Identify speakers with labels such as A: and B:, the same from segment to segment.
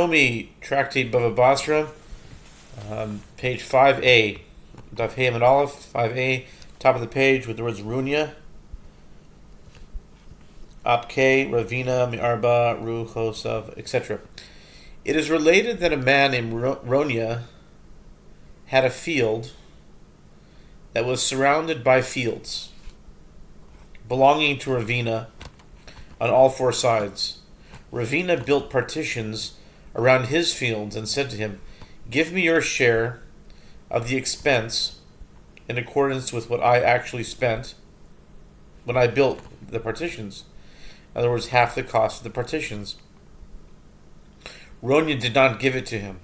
A: Yomi Tractate Bava Batra, page 5a, Daf Yomi and Aleph, 5a, top of the page with the words Runya, Apke, Ravina, Mi'arba, Ru, Chosav, etc. It is related that a man named Ronya had a field that was surrounded by fields belonging to Ravina on all four sides. Ravina built partitions around his fields and said to him, "Give me your share of the expense in accordance with what I actually spent when I built the partitions." In other words, half the cost of the partitions. Ronya did not give it to him.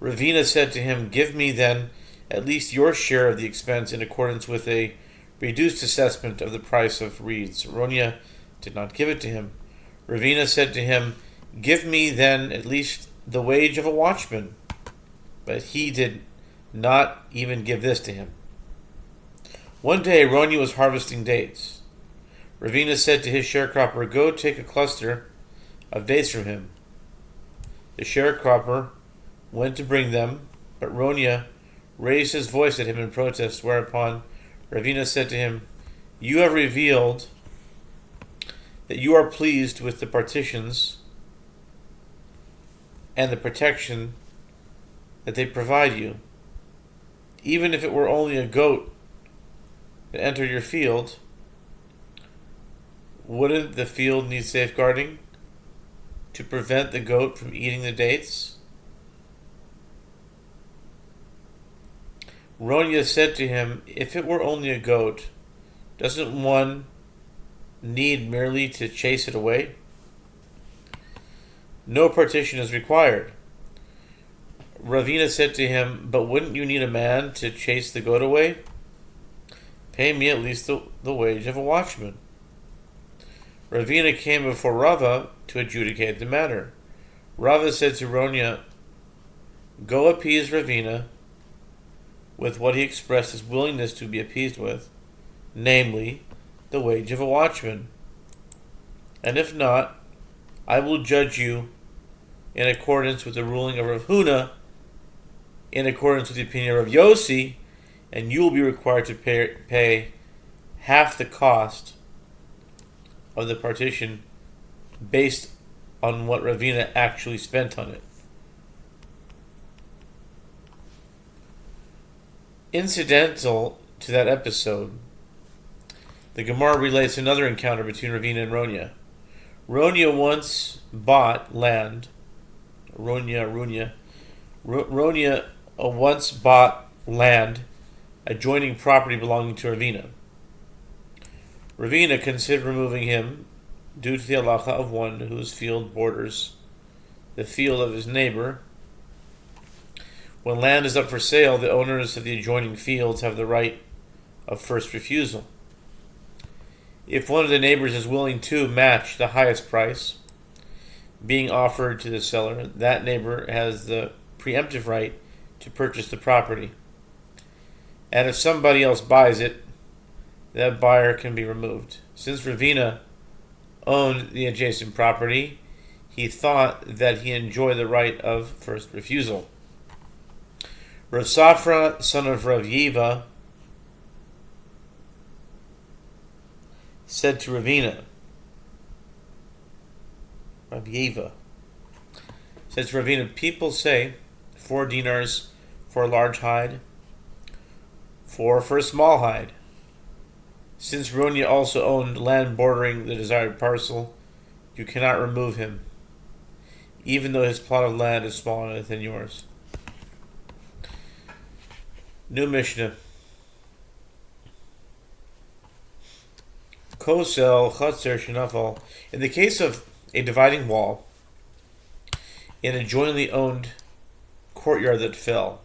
A: Ravina said to him, "Give me then at least your share of the expense in accordance with a reduced assessment of the price of reeds." Ronya did not give it to him. Ravina said to him, "Give me then at least the wage of a watchman." But he did not even give this to him. One day Ronya was harvesting dates. Ravina said to his sharecropper, "Go take a cluster of dates from him." The sharecropper went to bring them, but Ronya raised his voice at him in protest, whereupon Ravina said to him, "You have revealed that you are pleased with the partitions and the protection that they provide you. Even if it were only a goat that entered your field, wouldn't the field need safeguarding to prevent the goat from eating the dates?" Ronya said to him, "If it were only a goat, doesn't one need merely to chase it away? No partition is required." Ravina said to him, "But wouldn't you need a man to chase the goat away? Pay me at least the wage of a watchman." Ravina came before Rava to adjudicate the matter. Rava said to Ronya, "Go appease Ravina with what he expressed his willingness to be appeased with, namely, the wage of a watchman. And if not, I will judge you in accordance with the ruling of Rav Huna, in accordance with the opinion of Yossi, and you will be required to pay half the cost of the partition based on what Ravina actually spent on it." Incidental to that episode, the Gemara relates another encounter between Ravina and Ronya. Ronya once bought land. Ronya once bought land adjoining property belonging to Ravina. Ravina considered removing him due to the halacha of one whose field borders the field of his neighbor. When land is up for sale, the owners of the adjoining fields have the right of first refusal. If one of the neighbors is willing to match the highest price being offered to the seller, that neighbor has the preemptive right to purchase the property. And if somebody else buys it, that buyer can be removed. Since Ravina owned the adjacent property, he thought that he enjoyed the right of first refusal. Rav Safra, son of Rav Yiva, said to Ravina, "People say 4 dinars for a large hide, 4 for a small hide. Since Ronya also owned land bordering the desired parcel, you cannot remove him, even though his plot of land is smaller than yours." New Mishnah. Kosel Chatzer Shenafal. In the case of a dividing wall in a jointly owned courtyard that fell,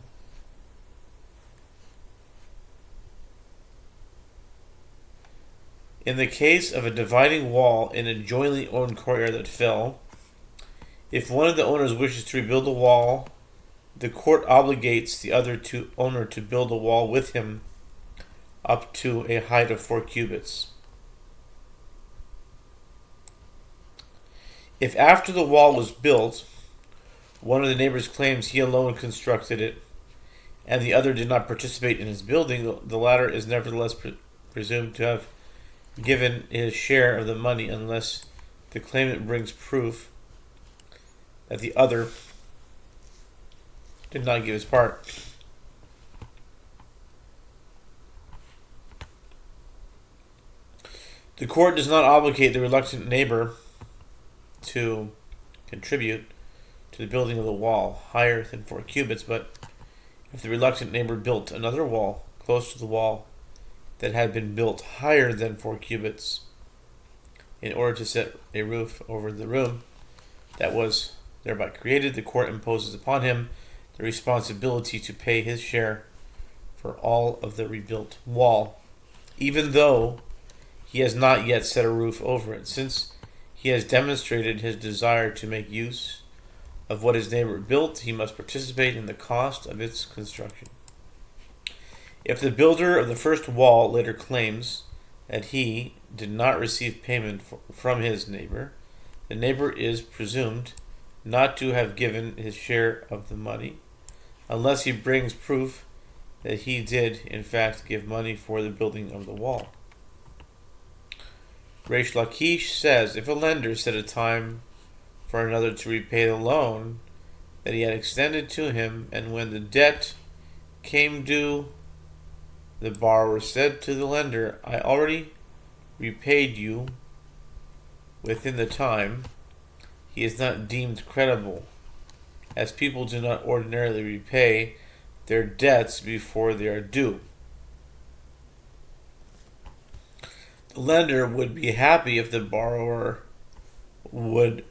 A: if one of the owners wishes to rebuild the wall, the court obligates the other owner to build a wall with him up to a height of 4 cubits. If after the wall was built, one of the neighbors claims he alone constructed it, and the other did not participate in his building, the latter is nevertheless presumed to have given his share of the money unless the claimant brings proof that the other did not give his part. The court does not obligate the reluctant neighbor to contribute to the building of the wall higher than 4 cubits, but if the reluctant neighbor built another wall close to the wall that had been built higher than 4 cubits in order to set a roof over the room that was thereby created, the court imposes upon him the responsibility to pay his share for all of the rebuilt wall, even though he has not yet set a roof over it, since he has demonstrated his desire to make use of what his neighbor built. He must participate in the cost of its construction. If the builder of the first wall later claims that he did not receive payment from his neighbor, the neighbor is presumed not to have given his share of the money, unless he brings proof that he did in fact give money for the building of the wall. Reish Lakish says, if a lender set a time for another to repay the loan that he had extended to him, and when the debt came due, the borrower said to the lender, I already repaid you within the time, he is not deemed credible, as people do not ordinarily repay their debts before they are due. The lender would be happy if the borrower would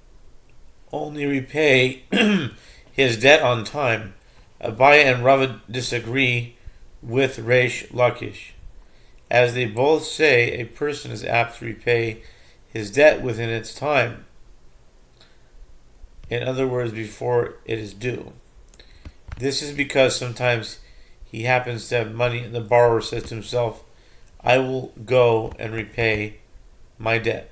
A: only repay his debt on time. Abaye and Rava disagree with Reish Lakish, as they both say a person is apt to repay his debt within its time. In other words, before it is due. This is because sometimes he happens to have money and the borrower says to himself, I will go and repay my debt.